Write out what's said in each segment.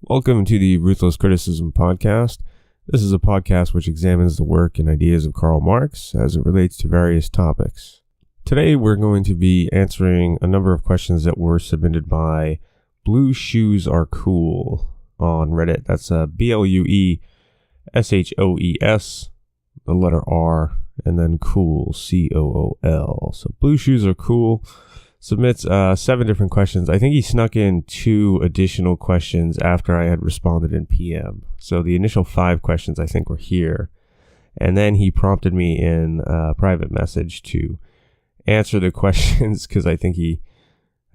Welcome to the Ruthless Criticism Podcast. This is a podcast which examines the work and ideas of Karl Marx as it relates to various topics. Today we're going to be answering a number of questions that were submitted by blueshoesrcool on Reddit. That's BLUESHOES, the letter R, and then cool, COOL. So blueshoesrcool submits 7 different questions. I think he snuck in 2 additional questions after I had responded in PM. So the initial 5 questions I think were here. And then he prompted me in a private message to answer the questions because I think he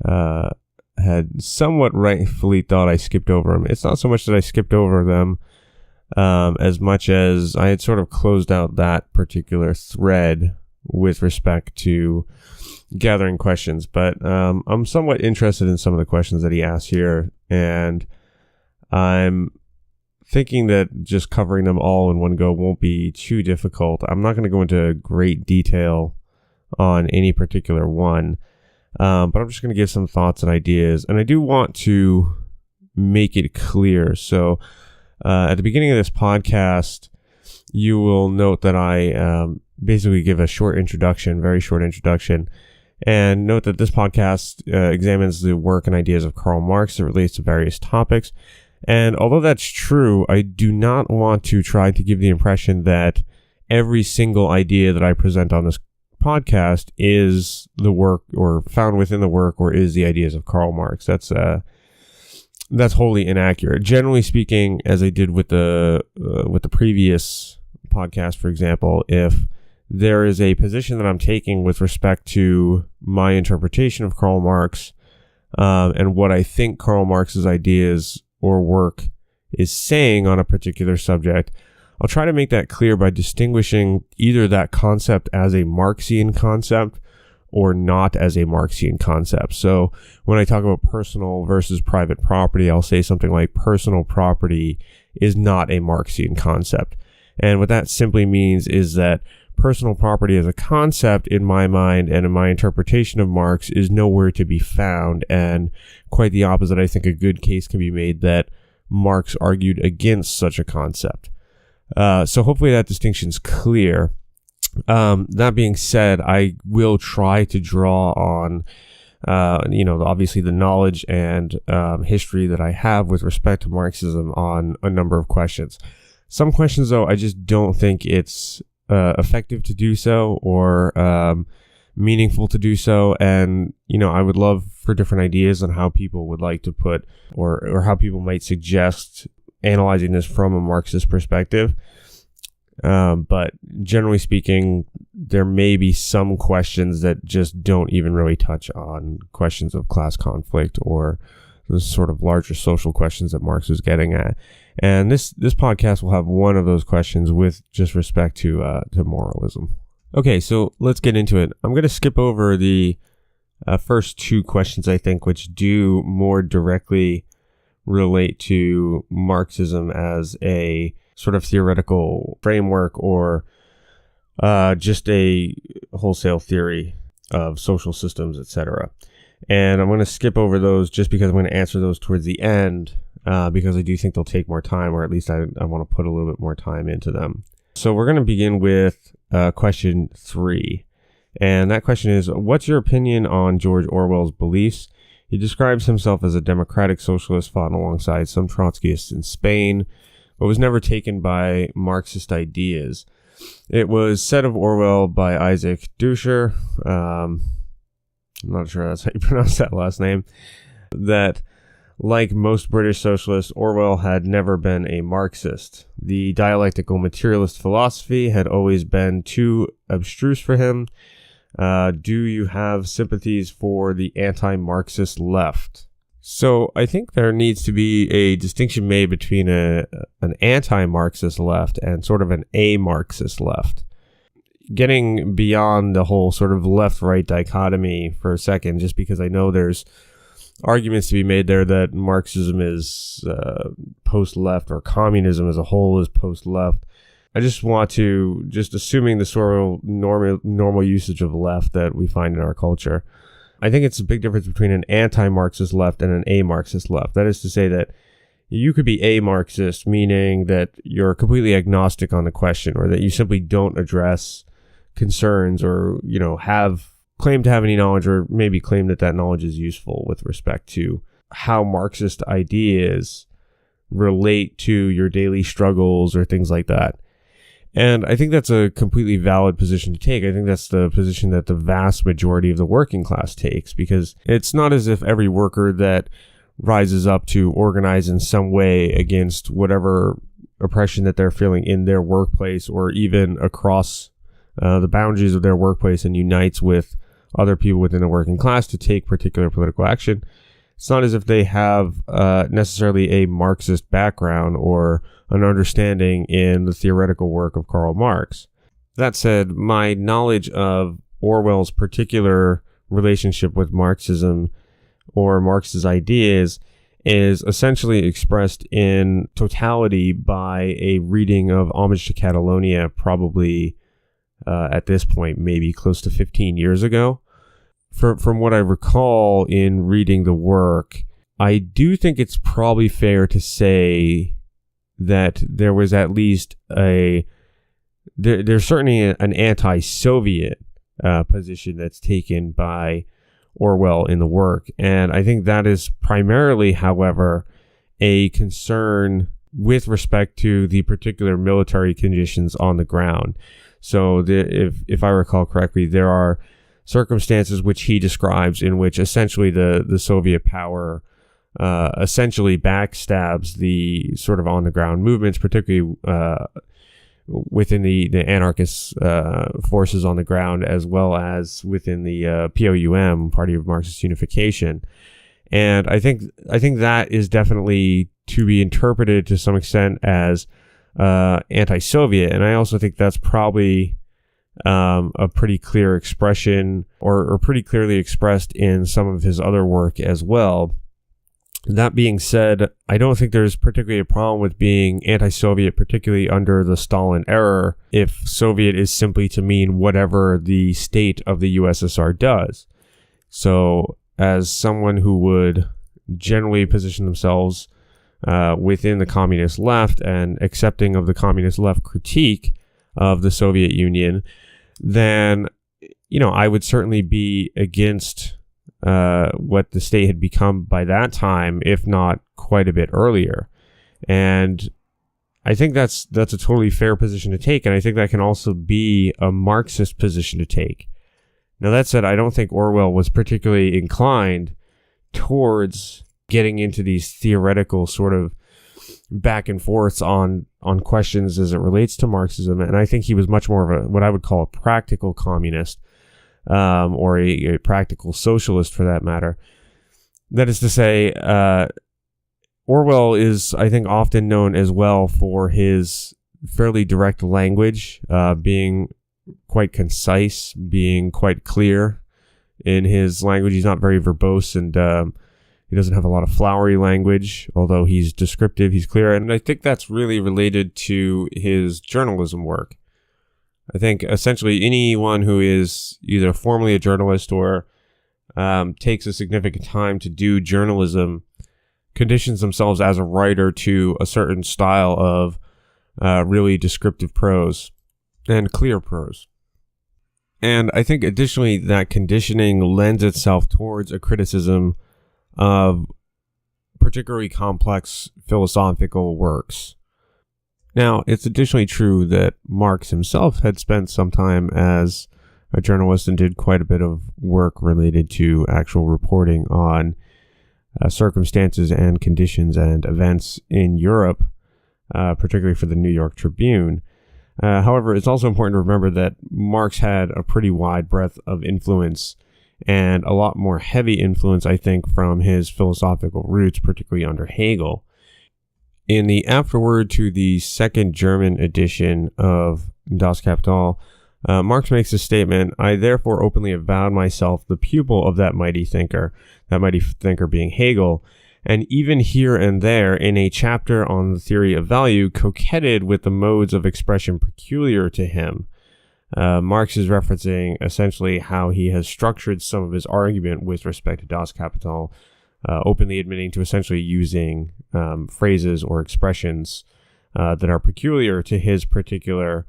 had somewhat rightfully thought I skipped over them. It's not so much that I skipped over them as much as I had sort of closed out that particular thread with respect to gathering questions, but I'm somewhat interested in some of the questions that he asked here, and I'm thinking that just covering them all in one go won't be too difficult. I'm not going to go into great detail on any particular one, but I'm just going to give some thoughts and ideas, and I do want to make it clear. So at the beginning of this podcast, you will note that I basically give a short introduction, very short introduction, and note that this podcast examines the work and ideas of Karl Marx that relates to various topics. And although that's true, I do not want to try to give the impression that every single idea that I present on this podcast is the work or found within the work or is the ideas of Karl Marx. That's wholly inaccurate. Generally speaking, as I did with the previous podcast, for example, if there is a position that I'm taking with respect to my interpretation of Karl Marx and what I think Karl Marx's ideas or work is saying on a particular subject, I'll try to make that clear by distinguishing either that concept as a Marxian concept or not as a Marxian concept. So when I talk about personal versus private property, I'll say something like personal property is not a Marxian concept. And what that simply means is that personal property as a concept in my mind and in my interpretation of Marx is nowhere to be found, and quite the opposite. I think a good case can be made that Marx argued against such a concept. So hopefully that distinction's clear. That being said, I will try to draw on, obviously the knowledge and history that I have with respect to Marxism on a number of questions. Some questions, though, I just don't think it's effective to do so or meaningful to do so. And, I would love for different ideas on how people would like to put or how people might suggest analyzing this from a Marxist perspective. But generally speaking, there may be some questions that just don't even really touch on questions of class conflict or the sort of larger social questions that Marx was getting at. And this podcast will have one of those questions with just respect to moralism. Okay, so let's get into it. I'm going to skip over the first 2 questions, I think, which do more directly relate to Marxism as a sort of theoretical framework or just a wholesale theory of social systems, etc. And I'm going to skip over those just because I'm going to answer those towards the end because I do think they'll take more time, or at least I want to put a little bit more time into them. So we're going to begin with question 3. And that question is, what's your opinion on George Orwell's beliefs? He describes himself as a democratic socialist fought alongside some Trotskyists in Spain, but was never taken by Marxist ideas. It was said of Orwell by Isaac Duscher, I'm not sure that's how you pronounce that last name, that like most British socialists, Orwell had never been a Marxist. The dialectical materialist philosophy had always been too abstruse for him. Do you have sympathies for the anti-Marxist left? So I think there needs to be a distinction made between an anti-Marxist left and sort of an a-Marxist left. Getting beyond the whole sort of left-right dichotomy for a second, just because I know there's arguments to be made there that Marxism is post-left or communism as a whole is post-left. I just want to, just assuming the sort of normal usage of left that we find in our culture, I think it's a big difference between an anti-Marxist left and an a-Marxist left. That is to say that you could be a Marxist, meaning that you're completely agnostic on the question, or that you simply don't address concerns or, claim to have any knowledge, or maybe claim that that knowledge is useful with respect to how Marxist ideas relate to your daily struggles or things like that. And I think that's a completely valid position to take. I think that's the position that the vast majority of the working class takes, because it's not as if every worker that rises up to organize in some way against whatever oppression that they're feeling in their workplace, or even across the boundaries of their workplace, and unites with other people within the working class to take particular political action. It's not as if they have necessarily a Marxist background or an understanding in the theoretical work of Karl Marx. That said, my knowledge of Orwell's particular relationship with Marxism or Marx's ideas is essentially expressed in totality by a reading of Homage to Catalonia, probably at this point, maybe close to 15 years ago. From what I recall in reading the work, I do think it's probably fair to say that there was at least there's certainly an anti-Soviet position that's taken by Orwell in the work. And I think that is primarily, however, a concern with respect to the particular military conditions on the ground. So if I recall correctly, there are circumstances which he describes in which essentially the Soviet power essentially backstabs the sort of on-the-ground movements, particularly within the anarchist forces on the ground, as well as within the POUM, Party of Marxist Unification. And I think that is definitely to be interpreted to some extent as anti-Soviet. And I also think that's probably a pretty clear expression, or pretty clearly expressed in some of his other work as well. That being said, I don't think there's particularly a problem with being anti-Soviet, particularly under the Stalin era, if Soviet is simply to mean whatever the state of the USSR does. So as someone who would generally position themselves within the communist left and accepting of the communist left critique of the Soviet Union, then, I would certainly be against what the state had become by that time, if not quite a bit earlier. And I think that's a totally fair position to take, and I think that can also be a Marxist position to take. Now, that said, I don't think Orwell was particularly inclined towards getting into these theoretical sort of back and forths on questions as it relates to Marxism, and I think he was much more of what I would call a practical communist, or a practical socialist for that matter. That is to say, Orwell is, I think, often known as well for his fairly direct language, being quite concise, being quite clear in his language. He's not very verbose, and he doesn't have a lot of flowery language, although he's descriptive, he's clear. And I think that's really related to his journalism work. I think essentially anyone who is either formally a journalist or takes a significant time to do journalism conditions themselves as a writer to a certain style of really descriptive prose and clear prose. And I think additionally that conditioning lends itself towards a criticism of particularly complex philosophical works. Now, it's additionally true that Marx himself had spent some time as a journalist and did quite a bit of work related to actual reporting on circumstances and conditions and events in Europe, particularly for the New York Tribune. However, it's also important to remember that Marx had a pretty wide breadth of influence, and a lot more heavy influence, I think, from his philosophical roots, particularly under Hegel. In the afterword to the second German edition of Das Kapital, Marx makes a statement: "I therefore openly avowed myself the pupil of that mighty thinker being Hegel, and even here and there in a chapter on the theory of value coquetted with the modes of expression peculiar to him." Marx is referencing essentially how he has structured some of his argument with respect to Das Kapital openly admitting to essentially using phrases or expressions that are peculiar to his particular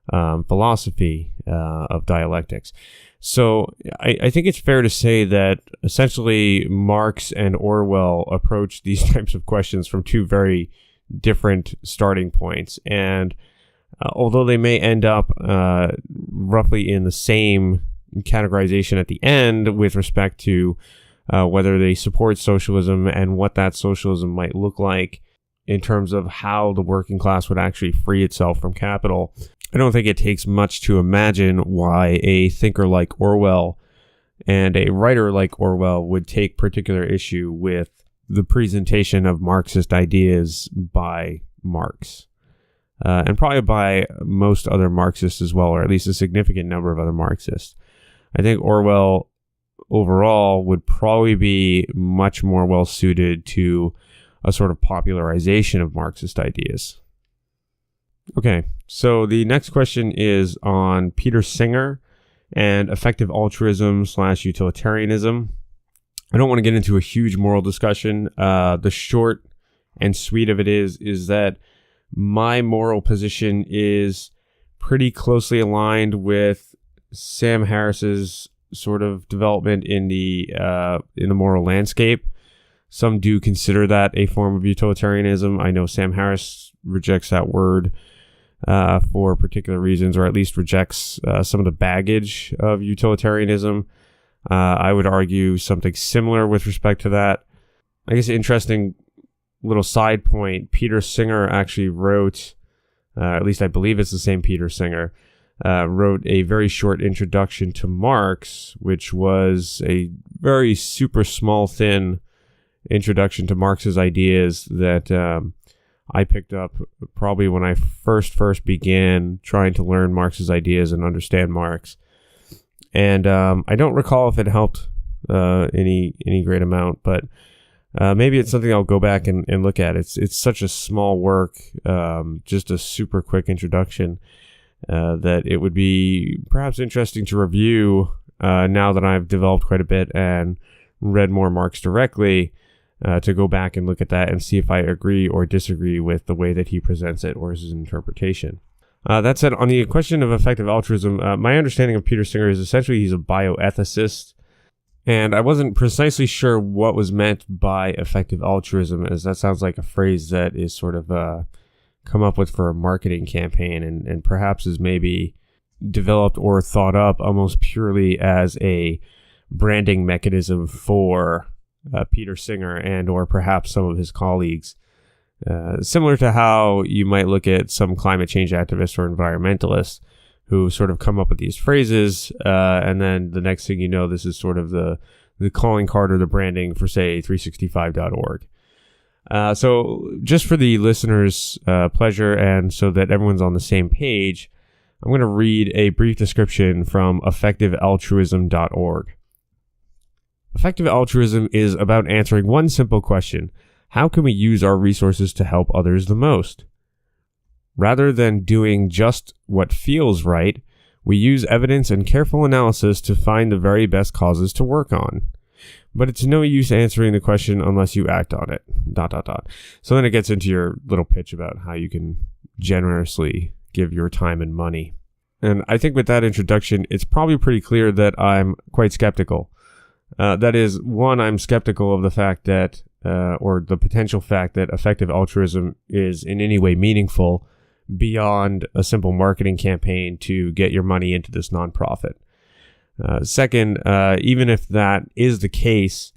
philosophy of dialectics. So I think it's fair to say that essentially Marx and Orwell approach these types of questions from two very different starting points. And although they may end up roughly in the same categorization at the end with respect to whether they support socialism and what that socialism might look like in terms of how the working class would actually free itself from capital, I don't think it takes much to imagine why a thinker like Orwell and a writer like Orwell would take particular issue with the presentation of Marxist ideas by Marx. And probably by most other Marxists as well, or at least a significant number of other Marxists. I think Orwell overall would probably be much more well suited to a sort of popularization of Marxist ideas. Okay, so the next question is on Peter Singer and effective altruism / utilitarianism. I don't want to get into a huge moral discussion. The short and sweet of it is that my moral position is pretty closely aligned with Sam Harris's sort of development in the moral landscape. Some do consider that a form of utilitarianism. I know Sam Harris rejects that word for particular reasons, or at least rejects some of the baggage of utilitarianism. I would argue something similar with respect to that. I guess interesting little side point, Peter Singer actually wrote, at least I believe it's the same Peter Singer, wrote a very short introduction to Marx, which was a very super small, thin introduction to Marx's ideas that I picked up probably when I first began trying to learn Marx's ideas and understand Marx. And I don't recall if it helped any great amount, but maybe it's something I'll go back and look at. It's such a small work, just a super quick introduction, that it would be perhaps interesting to review now that I've developed quite a bit and read more Marx directly, to go back and look at that and see if I agree or disagree with the way that he presents it or his interpretation. That said, on the question of effective altruism, my understanding of Peter Singer is essentially he's a bioethicist, and I wasn't precisely sure what was meant by effective altruism, as that sounds like a phrase that is sort of come up with for a marketing campaign and perhaps is maybe developed or thought up almost purely as a branding mechanism for Peter Singer and or perhaps some of his colleagues. Similar to how you might look at some climate change activists or environmentalists who sort of come up with these phrases, and then the next thing you know, this is sort of the calling card or the branding for, say, 365.org. So just for the listeners' pleasure and so that everyone's on the same page, I'm going to read a brief description from effectivealtruism.org. Effective altruism is about answering one simple question: how can we use our resources to help others the most? Rather than doing just what feels right, we use evidence and careful analysis to find the very best causes to work on. But it's no use answering the question unless you act on it. ... So then it gets into your little pitch about how you can generously give your time and money. And I think with that introduction, it's probably pretty clear that I'm quite skeptical. That is, one, I'm skeptical of the fact that, or the potential fact that effective altruism is in any way meaningful beyond a simple marketing campaign to get your money into this nonprofit. Second, even if that is the case,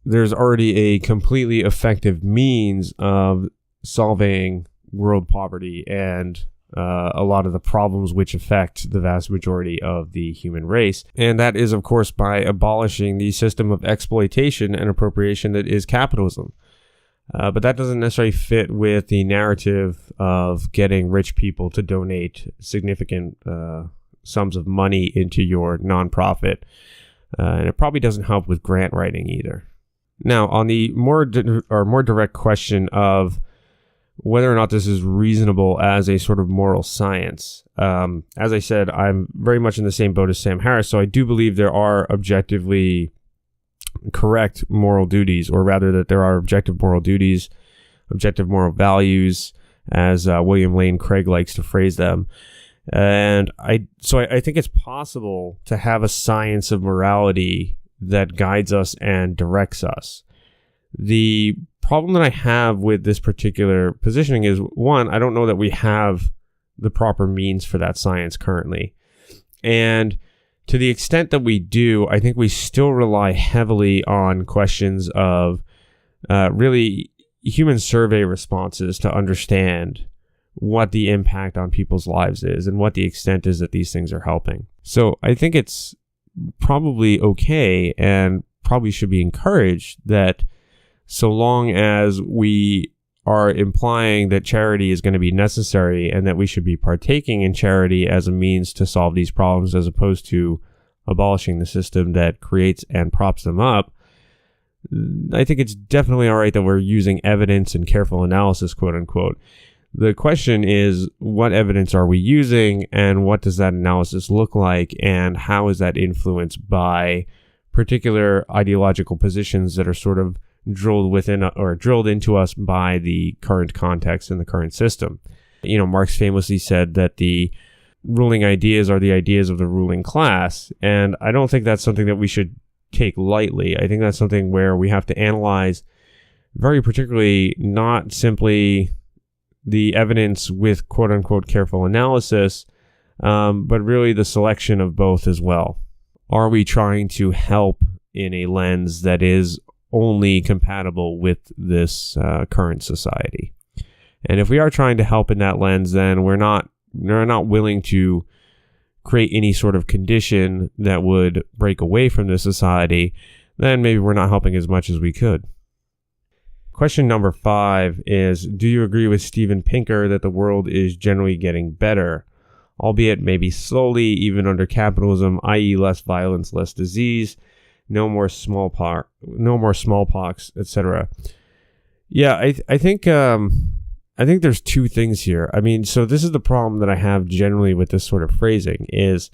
there's already a completely effective means of solving world poverty and a lot of the problems which affect the vast majority of the human race. And that is, of course, by abolishing the system of exploitation and appropriation that is capitalism. But that doesn't necessarily fit with the narrative of getting rich people to donate significant sums of money into your nonprofit. And it probably doesn't help with grant writing either. Now, on the more direct question of whether or not this is reasonable as a sort of moral science, as I said, I'm very much in the same boat as Sam Harris, so I do believe there are objectively correct moral duties, or rather that there are objective moral duties, objective moral values, as William Lane Craig likes to phrase them. And I think it's possible to have a science of morality that guides us and directs us. The problem that I have with this particular positioning is, one, I don't know that we have the proper means for that science currently. And to the extent that we do, I think we still rely heavily on questions of really human survey responses to understand what the impact on people's lives is and what the extent is that these things are helping. So I think it's probably okay and probably should be encouraged that so long as we are implying that charity is going to be necessary and that we should be partaking in charity as a means to solve these problems as opposed to abolishing the system that creates and props them up, I think it's definitely all right that we're using evidence and careful analysis, quote unquote. The question is, what evidence are we using, and what does that analysis look like, and how is that influenced by particular ideological positions that are sort of drilled within or drilled into us by the current context and the current system? You know, Marx famously said that the ruling ideas are the ideas of the ruling class, and I don't think that's something that we should take lightly. I think that's something where we have to analyze very particularly not simply the evidence with quote-unquote careful analysis, but really the selection of both as well. Are we trying to help in a lens that is only compatible with this current society? And if we are trying to help in that lens, then we're not willing to create any sort of condition that would break away from this society, then maybe we're not helping as much as we could. Question number 5 is, do you agree with Steven Pinker that the world is generally getting better, albeit maybe slowly, even under capitalism, i.e. less violence, less disease, no more smallpox, etc.? Yeah, I think there's two things here. I mean, so this is the problem that I have generally with this sort of phrasing is,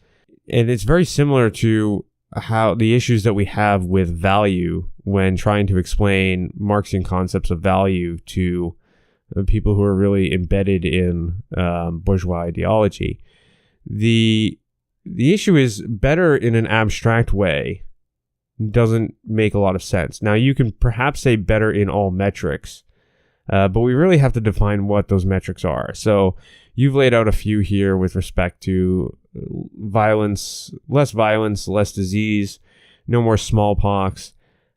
and it's very similar to how the issues that we have with value when trying to explain Marxian concepts of value to people who are really embedded in bourgeois ideology. The issue is better in an abstract way doesn't make a lot of sense. Now, you can perhaps say better in all metrics, but we really have to define what those metrics are. So you've laid out a few here with respect to violence, less disease, no more smallpox.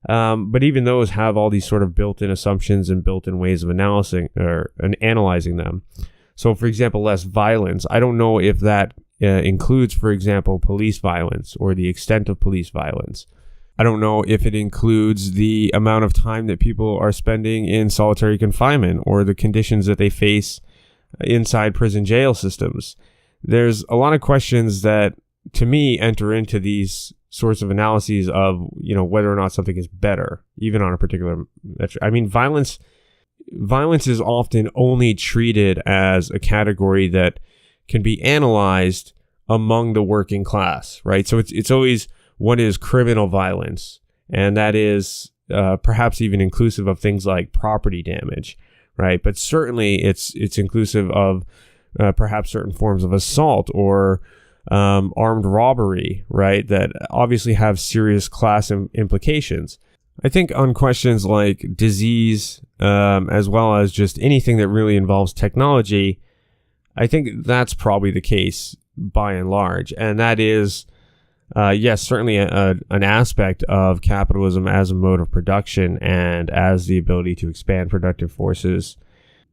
But even those have all these sort of built-in assumptions and built-in ways of analyzing them. So, for example, less violence. I don't know if that includes, for example, police violence or the extent of police violence. I don't know if it includes the amount of time that people are spending in solitary confinement or the conditions that they face inside prison jail systems. There's a lot of questions that, to me, enter into these sorts of analyses of, you know, whether or not something is better, even on a particular metric. I mean, violence is often only treated as a category that can be analyzed among the working class, right? So it's always, what is criminal violence? And that is perhaps even inclusive of things like property damage, right? But certainly it's inclusive of perhaps certain forms of assault or armed robbery, right? That obviously have serious class implications. I think on questions like disease, as well as just anything that really involves technology, I think that's probably the case by and large. And that is, yes, certainly an aspect of capitalism as a mode of production and as the ability to expand productive forces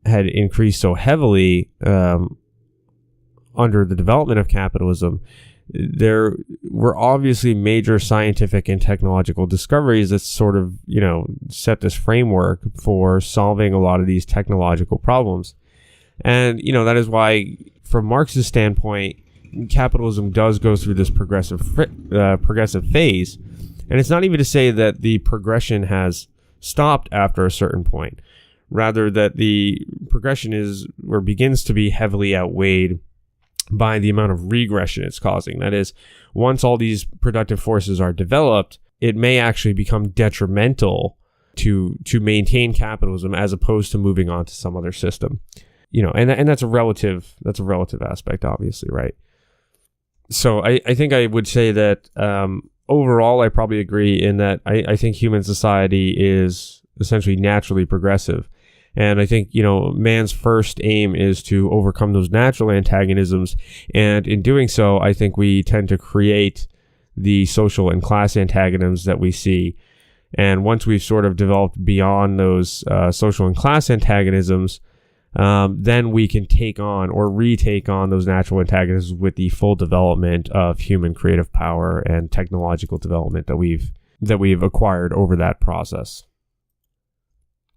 had increased so heavily under the development of capitalism. There were obviously major scientific and technological discoveries that sort of, you know, set this framework for solving a lot of these technological problems. And, you know, that is why, from Marx's standpoint, capitalism does go through this progressive phase. And it's not even to say that the progression has stopped after a certain point. Rather, that the progression is or begins to be heavily outweighed by the amount of regression it's causing. That is, once all these productive forces are developed, it may actually become detrimental to maintain capitalism as opposed to moving on to some other system. And that's a relative aspect, obviously, right? So I think I would say that overall, I probably agree in that I think human society is essentially naturally progressive. And I think, man's first aim is to overcome those natural antagonisms. And in doing so, I think we tend to create the social and class antagonisms that we see. And once we've sort of developed beyond those social and class antagonisms, then we can take on or retake on those natural antagonisms with the full development of human creative power and technological development that we've acquired over that process.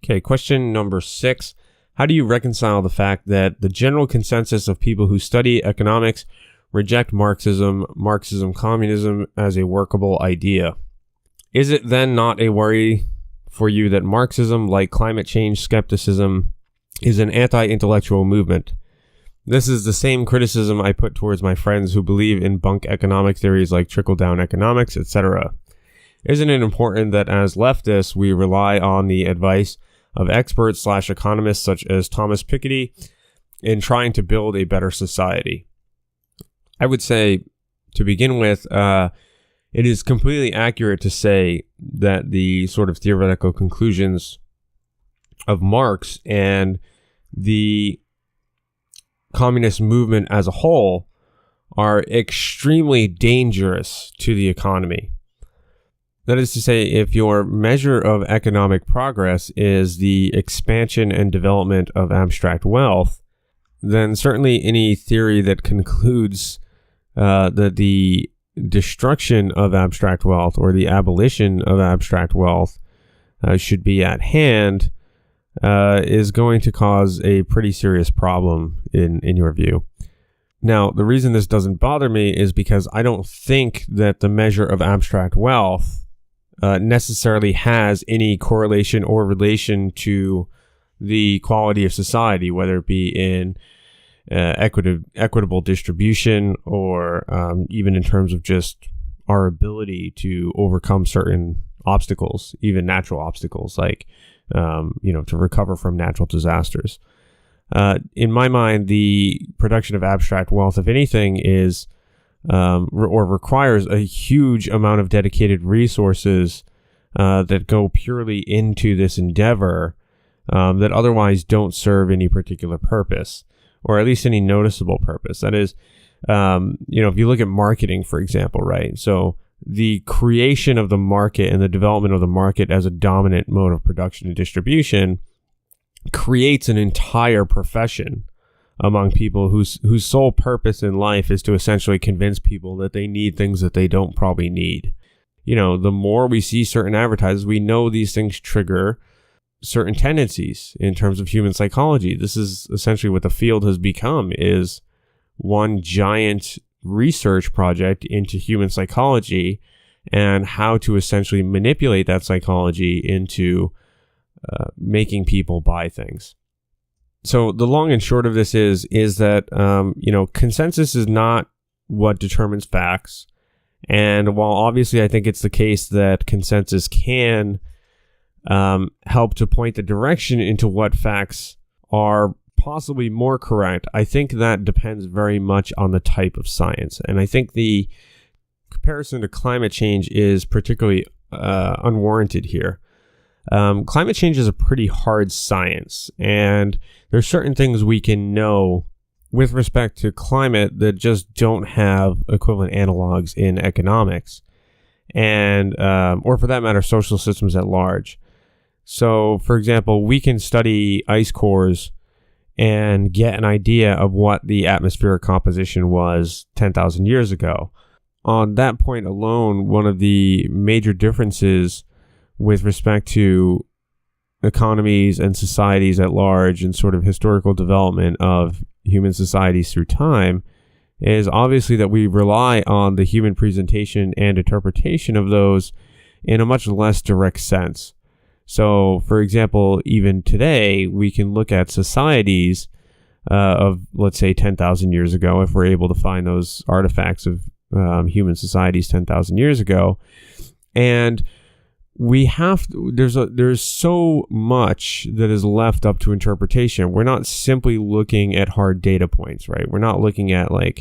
Okay, question number 6. How do you reconcile the fact that the general consensus of people who study economics reject Marxism, communism as a workable idea? Is it then not a worry for you that Marxism, like climate change skepticism, is an anti-intellectual movement? This is the same criticism I put towards my friends who believe in bunk economic theories like trickle-down economics, etc. Isn't it important that as leftists, we rely on the advice of experts/economists such as Thomas Piketty in trying to build a better society? I would say, to begin with, it is completely accurate to say that the sort of theoretical conclusions of Marx and the communist movement as a whole are extremely dangerous to the economy. That is to say, if your measure of economic progress is the expansion and development of abstract wealth, then certainly any theory that concludes that the destruction of abstract wealth or the abolition of abstract wealth should be at hand is going to cause a pretty serious problem in your view. Now, the reason this doesn't bother me is because I don't think that the measure of abstract wealth necessarily has any correlation or relation to the quality of society, whether it be in equitable distribution or even in terms of just our ability to overcome certain obstacles, even natural obstacles, like to recover from natural disasters. In my mind, the production of abstract wealth, if anything, is or requires a huge amount of dedicated resources that go purely into this endeavor that otherwise don't serve any particular purpose, or at least any noticeable purpose. That is, if you look at marketing, for example, right? So the creation of the market and the development of the market as a dominant mode of production and distribution creates an entire profession among people whose sole purpose in life is to essentially convince people that they need things that they don't probably need. The more we see certain advertisements, we know these things trigger certain tendencies in terms of human psychology. This is essentially what the field has become, is one giant research project into human psychology and how to essentially manipulate that psychology into making people buy things. So the long and short of this is that, consensus is not what determines facts. And while obviously I think it's the case that consensus can help to point the direction into what facts are possibly more correct, I think that depends very much on the type of science. And I think the comparison to climate change is particularly unwarranted here. Climate change is a pretty hard science, and there's certain things we can know with respect to climate that just don't have equivalent analogs in economics, and or for that matter, social systems at large. So, for example, we can study ice cores and get an idea of what the atmospheric composition was 10,000 years ago. On that point alone, one of the major differences with respect to economies and societies at large and sort of historical development of human societies through time is obviously that we rely on the human presentation and interpretation of those in a much less direct sense. So, for example, even today, we can look at societies of, let's say, 10,000 years ago, if we're able to find those artifacts of human societies 10,000 years ago, And there's so much that is left up to interpretation. We're not simply looking at hard data points, right? We're not looking at we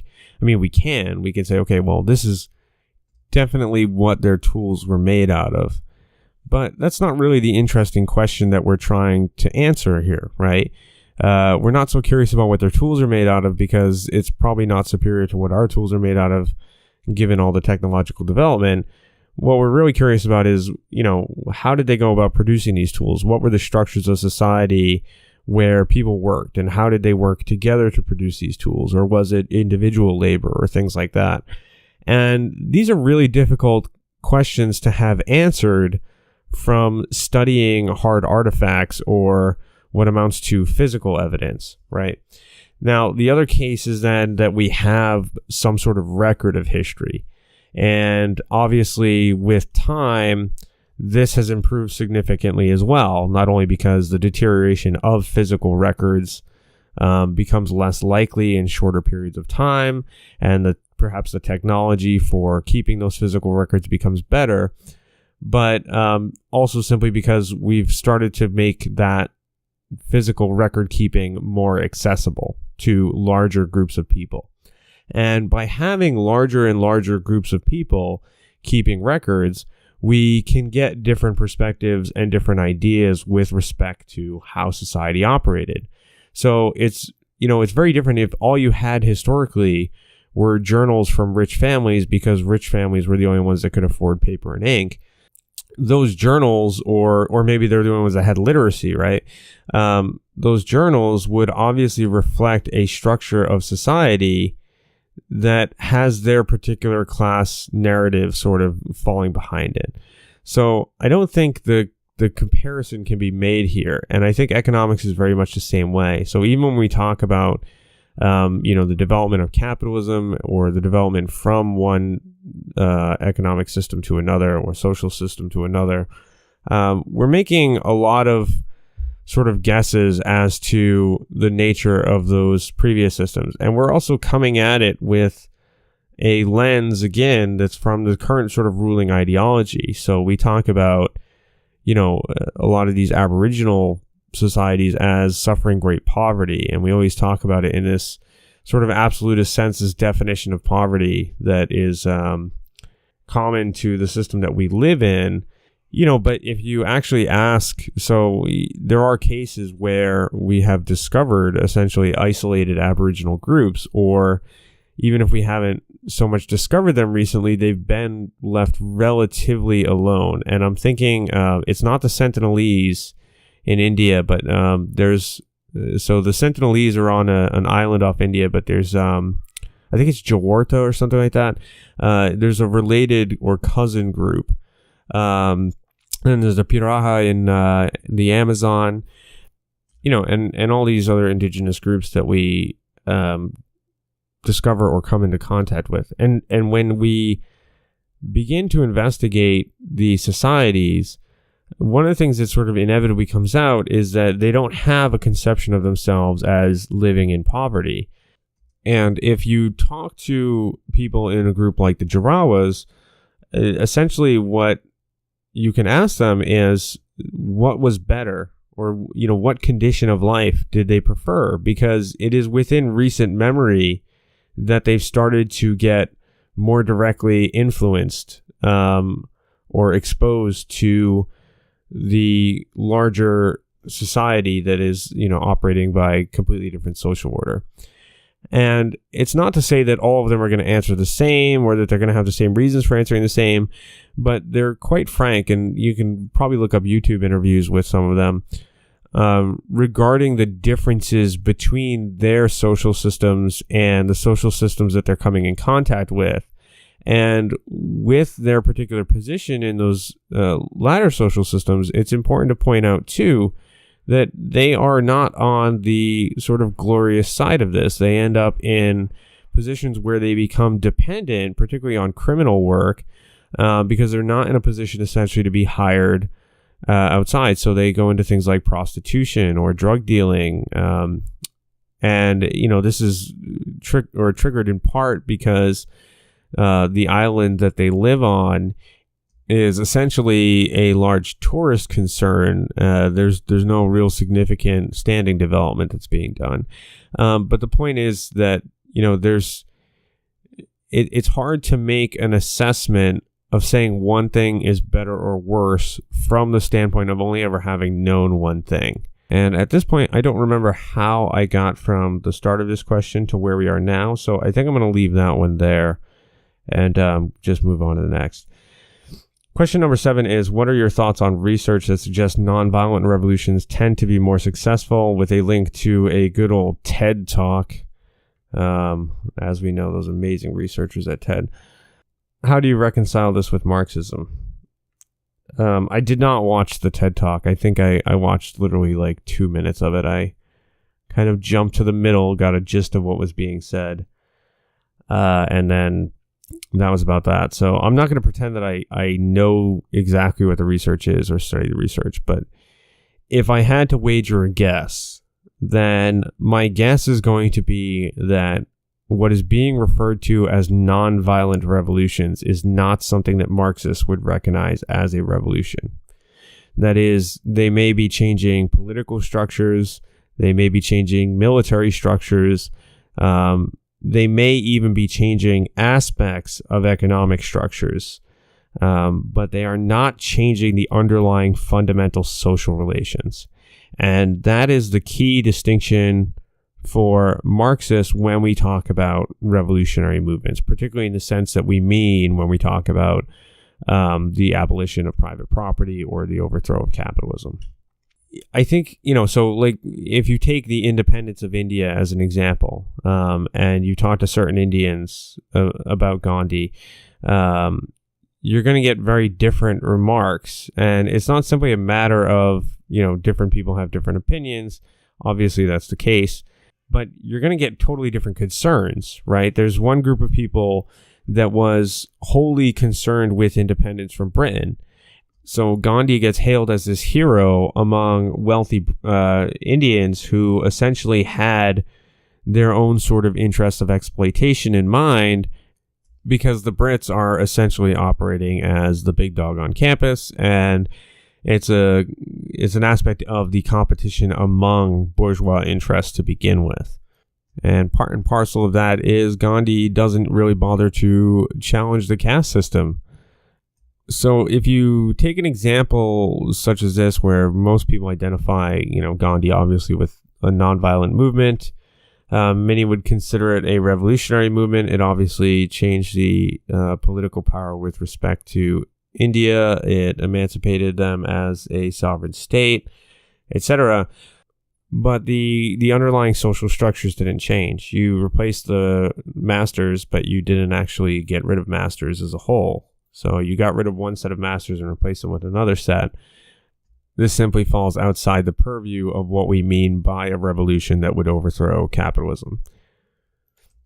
can say, okay, well, this is definitely what their tools were made out of. But that's not really the interesting question that we're trying to answer here, right? We're not so curious about what their tools are made out of because it's probably not superior to what our tools are made out of, given all the technological development. What we're really curious about is, how did they go about producing these tools? What were the structures of society where people worked, and how did they work together to produce these tools? Or was it individual labor or things like that? And these are really difficult questions to have answered from studying hard artifacts or what amounts to physical evidence, right? Now, the other case is then that we have some sort of record of history. And obviously, with time, this has improved significantly as well, not only because the deterioration of physical records becomes less likely in shorter periods of time, and perhaps the technology for keeping those physical records becomes better, but also simply because we've started to make that physical record keeping more accessible to larger groups of people. And by having larger and larger groups of people keeping records, we can get different perspectives and different ideas with respect to how society operated. So it's very different if all you had historically were journals from rich families, because rich families were the only ones that could afford paper and ink. Those journals, or maybe they're the only ones that had literacy, right? Those journals would obviously reflect a structure of society that has their particular class narrative sort of falling behind it. So I don't think the comparison can be made here. And I think economics is very much the same way. So even when we talk about, the development of capitalism, or the development from one economic system to another, or social system to another, we're making a lot of sort of guesses as to the nature of those previous systems. And we're also coming at it with a lens, again, that's from the current sort of ruling ideology. So we talk about, a lot of these Aboriginal societies as suffering great poverty. And we always talk about it in this sort of absolutist sense, this definition of poverty that is common to the system that we live in. But if you actually ask, so there are cases where we have discovered essentially isolated Aboriginal groups, or even if we haven't so much discovered them recently, they've been left relatively alone. And I'm thinking it's not the Sentinelese in India, but so the Sentinelese are on an island off India, but there's I think it's Jawarta or something like that. There's a related or cousin group. And there's the Piraha in the Amazon, and all these other indigenous groups that we discover or come into contact with. And when we begin to investigate the societies, one of the things that sort of inevitably comes out is that they don't have a conception of themselves as living in poverty. And if you talk to people in a group like the Jarawas, essentially what you can ask them is, what was better, or what condition of life did they prefer? Because it is within recent memory that they've started to get more directly influenced or exposed to the larger society that is operating by completely different social order. And it's not to say that all of them are going to answer the same, or that they're going to have the same reasons for answering the same, but they're quite frank, and you can probably look up YouTube interviews with some of them regarding the differences between their social systems and the social systems that they're coming in contact with. And with their particular position in those latter social systems, it's important to point out, too, that they are not on the sort of glorious side of this. They end up in positions where they become dependent, particularly on criminal work, because they're not in a position essentially to be hired outside. So they go into things like prostitution or drug dealing. And, this is triggered in part because the island that they live on is essentially a large tourist concern. There's no real significant standing development that's being done. But the point is that, it's hard to make an assessment of saying one thing is better or worse from the standpoint of only ever having known one thing. And at this point, I don't remember how I got from the start of this question to where we are now. So I think I'm going to leave that one there and just move on to the next. Question number 7 is, what are your thoughts on research that suggests nonviolent revolutions tend to be more successful, with a link to a good old TED Talk? As we know, those amazing researchers at TED. How do you reconcile this with Marxism? I did not watch the TED Talk. I think I watched literally like 2 minutes of it. I kind of jumped to the middle, got a gist of what was being said. And then that was about that. So I'm not going to pretend that I know exactly what the research is or study the research. But if I had to wager a guess, then my guess is going to be that what is being referred to as nonviolent revolutions is not something that Marxists would recognize as a revolution. That is, they may be changing political structures, they may be changing military structures, they may even be changing aspects of economic structures, but they are not changing the underlying fundamental social relations. And that is the key distinction for Marxists when we talk about revolutionary movements, particularly in the sense that we mean when we talk about the abolition of private property or the overthrow of capitalism. I think, so like if you take the independence of India as an example, and you talk to certain Indians about Gandhi, you're going to get very different remarks. And it's not simply a matter of, different people have different opinions. Obviously, that's the case. But you're going to get totally different concerns, right? There's one group of people that was wholly concerned with independence from Britain. So Gandhi gets hailed as this hero among wealthy Indians who essentially had their own sort of interest of exploitation in mind, because the Brits are essentially operating as the big dog on campus, and it's an aspect of the competition among bourgeois interests to begin with. And part and parcel of that is Gandhi doesn't really bother to challenge the caste system. So if you take an example such as this, where most people identify, Gandhi obviously with a nonviolent movement, many would consider it a revolutionary movement. It obviously changed the political power with respect to India. It emancipated them as a sovereign state, etc. But the underlying social structures didn't change. You replaced the masters, but you didn't actually get rid of masters as a whole. So you got rid of one set of masters and replaced them with another set. This simply falls outside the purview of what we mean by a revolution that would overthrow capitalism.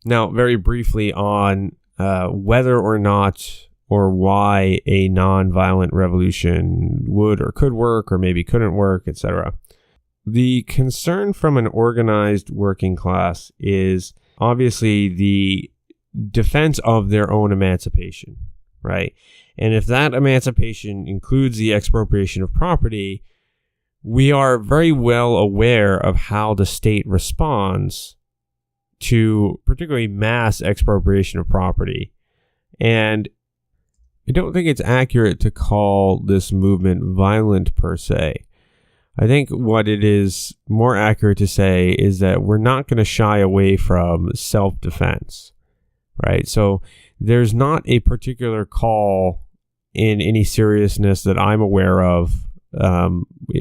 Now, very briefly on whether or not or why a nonviolent revolution would or could work or maybe couldn't work, etc. The concern from an organized working class is obviously the defense of their own emancipation, right? And if that emancipation includes the expropriation of property, we are very well aware of how the state responds to particularly mass expropriation of property. And I don't think it's accurate to call this movement violent per se. I think what it is more accurate to say is that we're not going to shy away from self-defense, right? So there's not a particular call in any seriousness that I'm aware of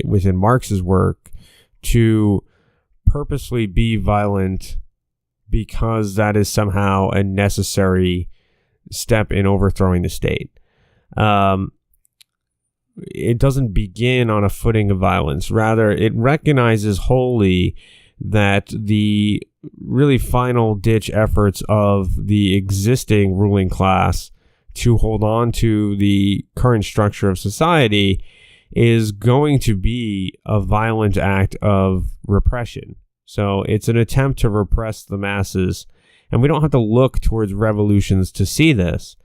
within Marx's work to purposely be violent because that is somehow a necessary step in overthrowing the state. It doesn't begin on a footing of violence. Rather, it recognizes wholly that the really final ditch efforts of the existing ruling class to hold on to the current structure of society is going to be a violent act of repression. So it's an attempt to repress the masses, and we don't have to look towards revolutions to see this.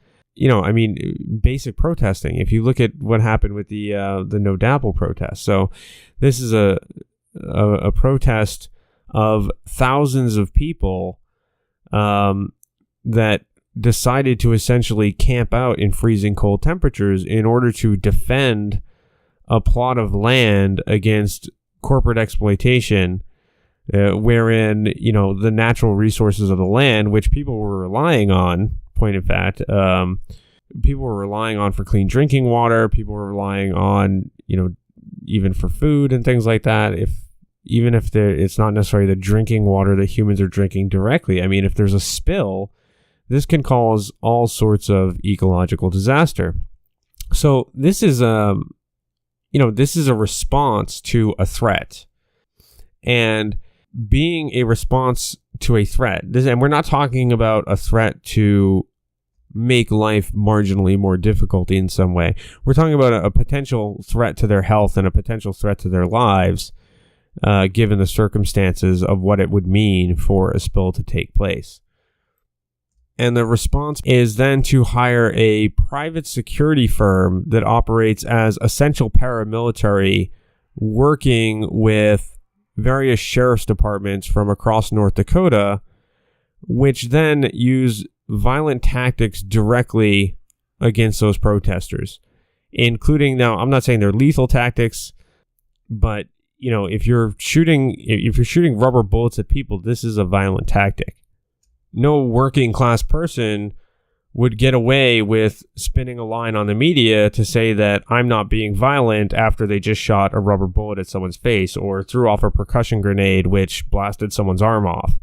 basic protesting. If you look at what happened with the No Dapple protest. So this is a protest of thousands of people that decided to essentially camp out in freezing cold temperatures in order to defend a plot of land against corporate exploitation, wherein, the natural resources of the land, which people were relying on, point of fact, people were relying on for clean drinking water, people were relying on, even for food and things like that. Even if it's not necessarily the drinking water that humans are drinking directly. I mean, if there's a spill, this can cause all sorts of ecological disaster. So this is a response to a threat, and being a response to a threat. And we're not talking about a threat to make life marginally more difficult in some way. We're talking about a potential threat to their health and a potential threat to their lives, given the circumstances of what it would mean for a spill to take place. And the response is then to hire a private security firm that operates as essential paramilitary, working with various sheriff's departments from across North Dakota, which then use violent tactics directly against those protesters, including, now I'm not saying they're lethal tactics, but if you're shooting rubber bullets at people, this is a violent tactic. No working class person would get away with spinning a line on the media to say that I'm not being violent after they just shot a rubber bullet at someone's face or threw off a percussion grenade which blasted someone's arm off.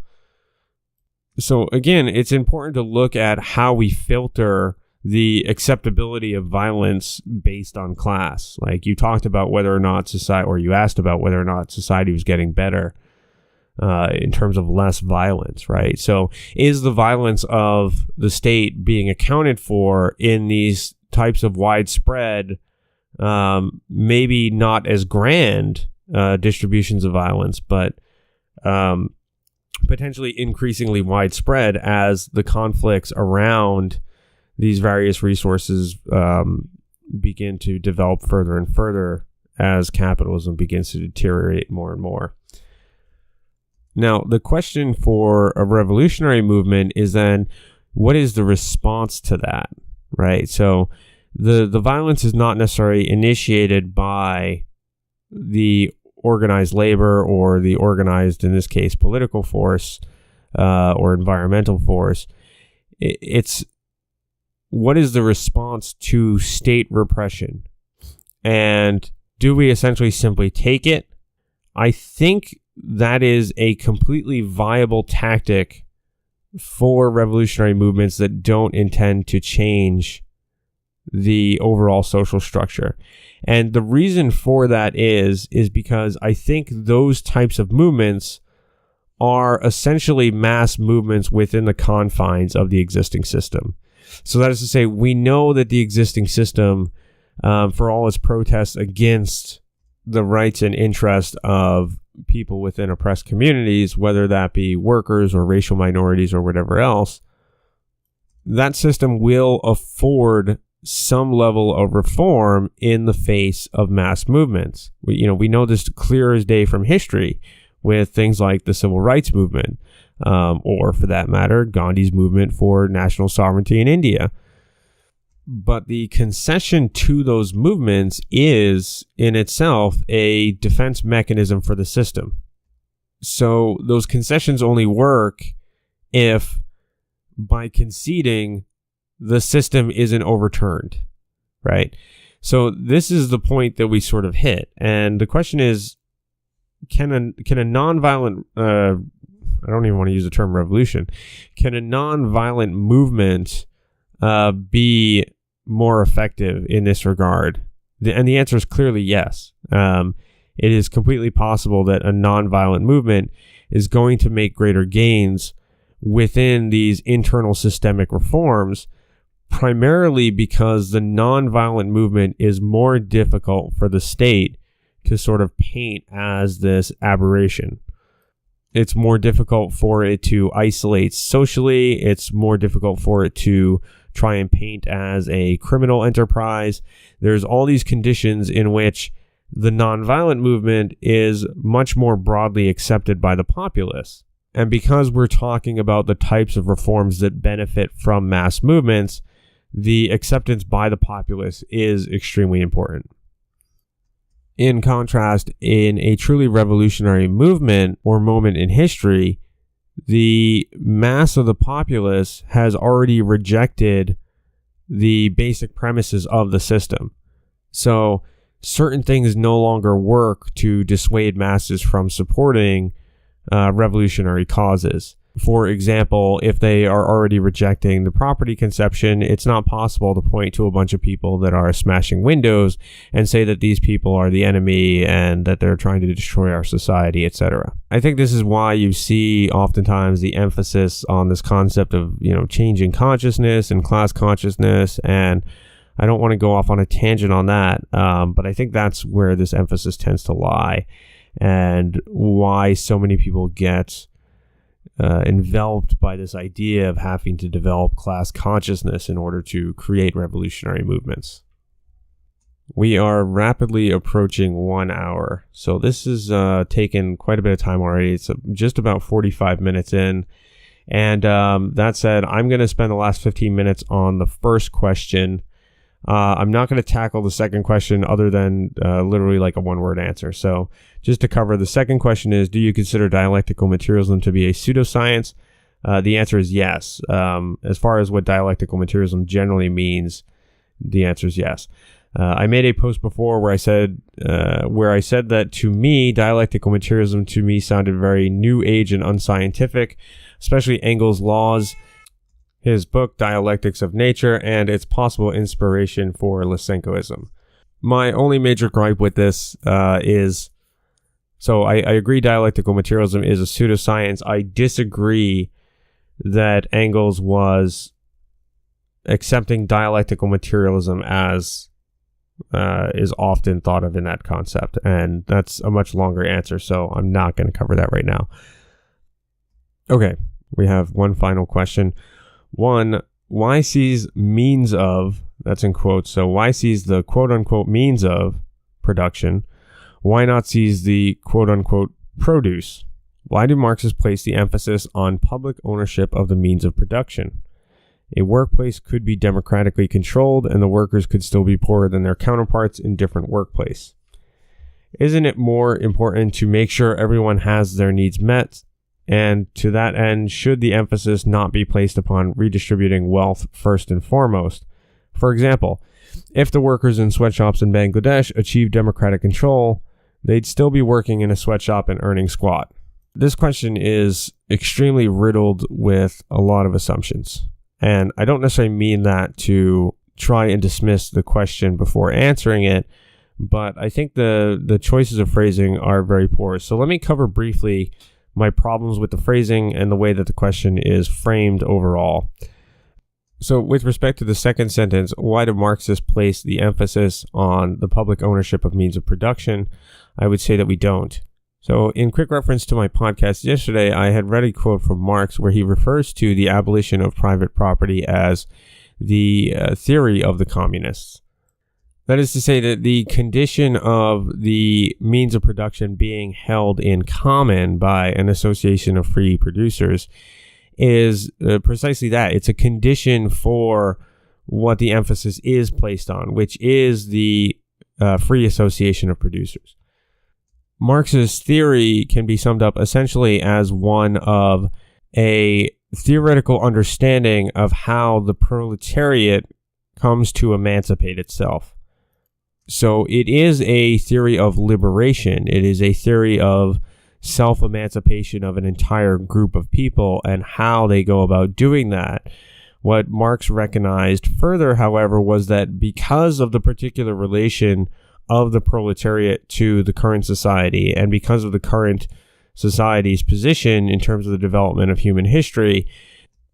So again, it's important to look at how we filter the acceptability of violence based on class. Like you talked about whether or not society, or you asked about whether or not society was getting better in terms of less violence, right? So is the violence of the state being accounted for in these types of widespread, maybe not as grand distributions of violence, but potentially increasingly widespread as the conflicts around these various resources begin to develop further and further as capitalism begins to deteriorate more and more. Now, the question for a revolutionary movement is then, what is the response to that, right? So the violence is not necessarily initiated by the organized labor or the organized, in this case, political force or environmental force. It's what is the response to state repression? And do we essentially simply take it? I think that is a completely viable tactic for revolutionary movements that don't intend to change the overall social structure. And the reason for that is because I think those types of movements are essentially mass movements within the confines of the existing system. So that is to say, we know that the existing system, for all its protests against the rights and interests of people within oppressed communities, whether that be workers or racial minorities or whatever else, that system will afford some level of reform in the face of mass movements. We know this clear as day from history with things like the civil rights movement, or for that matter, Gandhi's movement for national sovereignty in India. But the concession to those movements is in itself a defense mechanism for the system. So those concessions only work if, by conceding, the system isn't overturned, right? So this is the point that we sort of hit. And the question is, can a nonviolent, I don't even want to use the term revolution, can a nonviolent movement be more effective in this regard? And the answer is clearly yes. It is completely possible that a nonviolent movement is going to make greater gains within these internal systemic reforms, primarily because the nonviolent movement is more difficult for the state to sort of paint as this aberration. It's more difficult for it to isolate socially. It's more difficult for it to try and paint as a criminal enterprise. There's all these conditions in which the nonviolent movement is much more broadly accepted by the populace. And because we're talking about the types of reforms that benefit from mass movements, the acceptance by the populace is extremely important. In contrast, in a truly revolutionary movement or moment in history, the mass of the populace has already rejected the basic premises of the system. So certain things no longer work to dissuade masses from supporting revolutionary causes. For example, if they are already rejecting the property conception, it's not possible to point to a bunch of people that are smashing windows and say that these people are the enemy and that they're trying to destroy our society, etc. I think this is why you see oftentimes the emphasis on this concept of, changing consciousness and class consciousness, and I don't want to go off on a tangent on that, but I think that's where this emphasis tends to lie, and why so many people get enveloped by this idea of having to develop class consciousness in order to create revolutionary movements. We are rapidly approaching 1 hour, so this has taken quite a bit of time already. It's just about 45 minutes in, and that said, I'm going to spend the last 15 minutes on the first question. I'm not going to tackle the second question other than literally like a one-word answer. So just to cover, the second question is, do you consider dialectical materialism to be a pseudoscience? The answer is yes. As far as what dialectical materialism generally means, the answer is yes. I made a post before where I said that to me, dialectical materialism to me sounded very new age and unscientific, especially Engels' laws, his book Dialectics of Nature, and its possible inspiration for Lysenkoism. My only major gripe with this is, so I agree dialectical materialism is a pseudoscience. I disagree that Engels was accepting dialectical materialism as is often thought of in that concept, and that's a much longer answer, so I'm not going to cover that right now. Okay, we have one final question. One, why sees means of, that's in quotes, so why sees the quote-unquote means of production? Why not seize the quote-unquote produce? Why do Marxists place the emphasis on public ownership of the means of production? A workplace could be democratically controlled and the workers could still be poorer than their counterparts in different workplace. Isn't it more important to make sure everyone has their needs met? And to that end, should the emphasis not be placed upon redistributing wealth first and foremost? For example, if the workers in sweatshops in Bangladesh achieved democratic control, they'd still be working in a sweatshop and earning squat. This question is extremely riddled with a lot of assumptions. And I don't necessarily mean that to try and dismiss the question before answering it, but I think the choices of phrasing are very poor. So let me cover briefly my problems with the phrasing and the way that the question is framed overall. So with respect to the second sentence, why do Marxists place the emphasis on the public ownership of means of production? I would say that we don't. So in quick reference to my podcast yesterday, I had read a quote from Marx where he refers to the abolition of private property as the theory of the communists. That is to say that the condition of the means of production being held in common by an association of free producers is precisely that. It's a condition for what the emphasis is placed on, which is the free association of producers. Marx's theory can be summed up essentially as one of a theoretical understanding of how the proletariat comes to emancipate itself. So it is a theory of liberation. It is a theory of self-emancipation of an entire group of people and how they go about doing that. What Marx recognized further, however, was that because of the particular relation of the proletariat to the current society, and because of the current society's position in terms of the development of human history,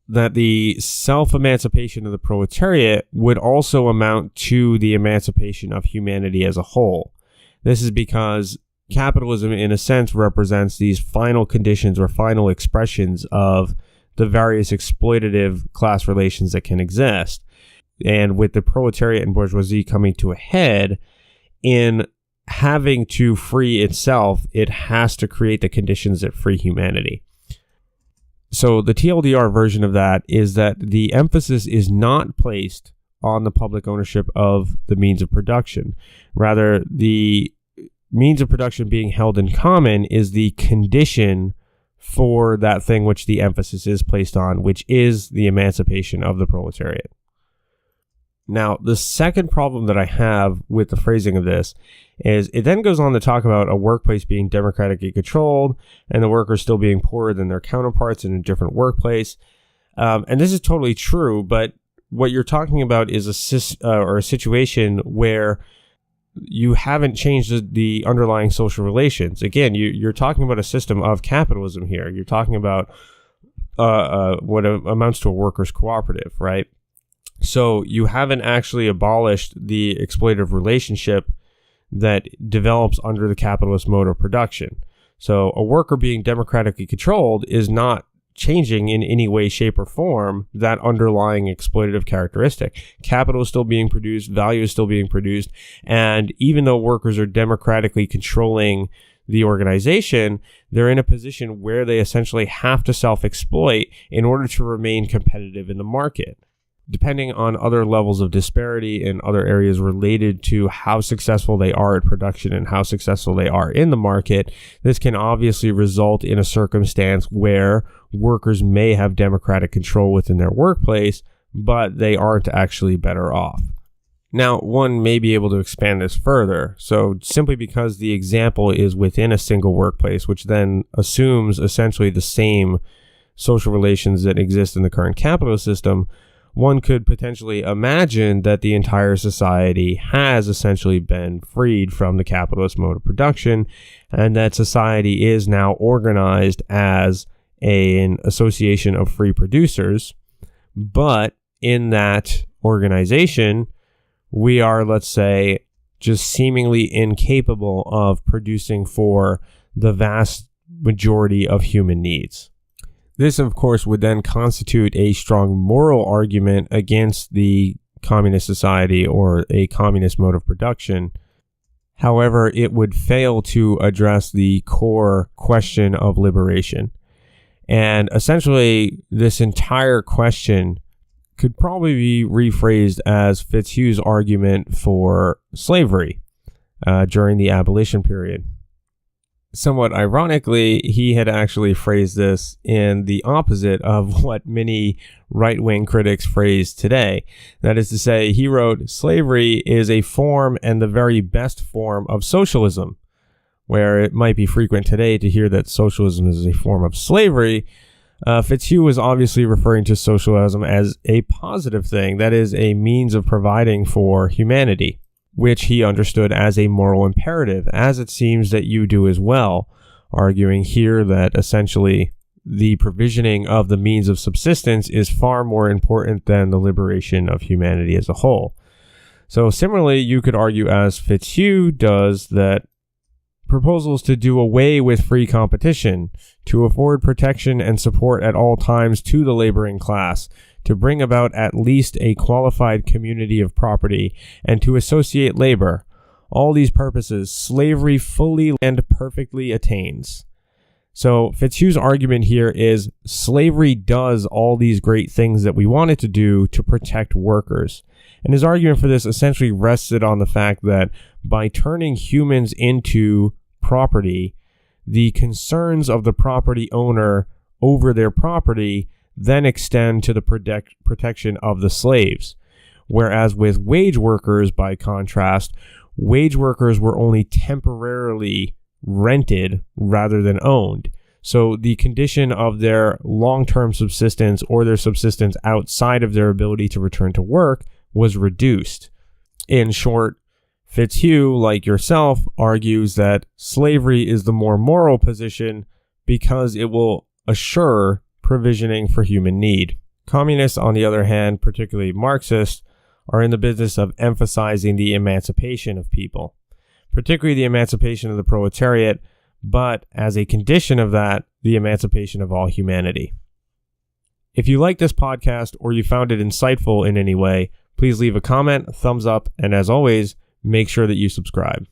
that the self-emancipation of the proletariat would also amount to the emancipation of humanity as a whole. This is because capitalism, in a sense, represents these final conditions or final expressions of the various exploitative class relations that can exist. And with the proletariat and bourgeoisie coming to a head, in having to free itself, it has to create the conditions that free humanity. So the TLDR version of that is that the emphasis is not placed on the public ownership of the means of production. Rather, the means of production being held in common is the condition for that thing which the emphasis is placed on, which is the emancipation of the proletariat. Now, the second problem that I have with the phrasing of this is it then goes on to talk about a workplace being democratically controlled and the workers still being poorer than their counterparts in a different workplace. And this is totally true, but what you're talking about is a situation where you haven't changed the underlying social relations. Again, you're talking about a system of capitalism here. You're talking about what amounts to a workers' cooperative, right? So you haven't actually abolished the exploitative relationship that develops under the capitalist mode of production. So a worker being democratically controlled is not changing in any way, shape, or form that underlying exploitative characteristic. Capital is still being produced, value is still being produced, and even though workers are democratically controlling the organization, they're in a position where they essentially have to self-exploit in order to remain competitive in the market. Depending on other levels of disparity in other areas related to how successful they are at production and how successful they are in the market, this can obviously result in a circumstance where workers may have democratic control within their workplace, but they aren't actually better off. Now, one may be able to expand this further. So simply because the example is within a single workplace, which then assumes essentially the same social relations that exist in the current capitalist system, one could potentially imagine that the entire society has essentially been freed from the capitalist mode of production, and that society is now organized as an association of free producers. But in that organization, we are, let's say, just seemingly incapable of producing for the vast majority of human needs. This, of course, would then constitute a strong moral argument against the communist society or a communist mode of production. However, it would fail to address the core question of liberation. And essentially, this entire question could probably be rephrased as Fitzhugh's argument for slavery during the abolition period. Somewhat ironically, he had actually phrased this in the opposite of what many right-wing critics phrase today. That is to say, he wrote, slavery is a form and the very best form of socialism, where it might be frequent today to hear that socialism is a form of slavery. Fitzhugh was obviously referring to socialism as a positive thing, that is, a means of providing for humanity, which he understood as a moral imperative, as it seems that you do as well, arguing here that essentially the provisioning of the means of subsistence is far more important than the liberation of humanity as a whole. So similarly, you could argue, as Fitzhugh does, that proposals to do away with free competition, to afford protection and support at all times to the laboring class, to bring about at least a qualified community of property, and to associate labor, all these purposes slavery fully and perfectly attains. So Fitzhugh's argument here is slavery does all these great things that we want it to do to protect workers. And his argument for this essentially rested on the fact that by turning humans into property, the concerns of the property owner over their property then extend to the protection of the slaves. Whereas with wage workers, by contrast, wage workers were only temporarily rented rather than owned. So the condition of their long-term subsistence or their subsistence outside of their ability to return to work was reduced. In short, Fitzhugh, like yourself, argues that slavery is the more moral position because it will assure provisioning for human need. Communists, on the other hand, particularly Marxists, are in the business of emphasizing the emancipation of people, particularly the emancipation of the proletariat, but as a condition of that, the emancipation of all humanity. If you like this podcast or you found it insightful in any way, please leave a comment, a thumbs up, and as always, make sure that you subscribe.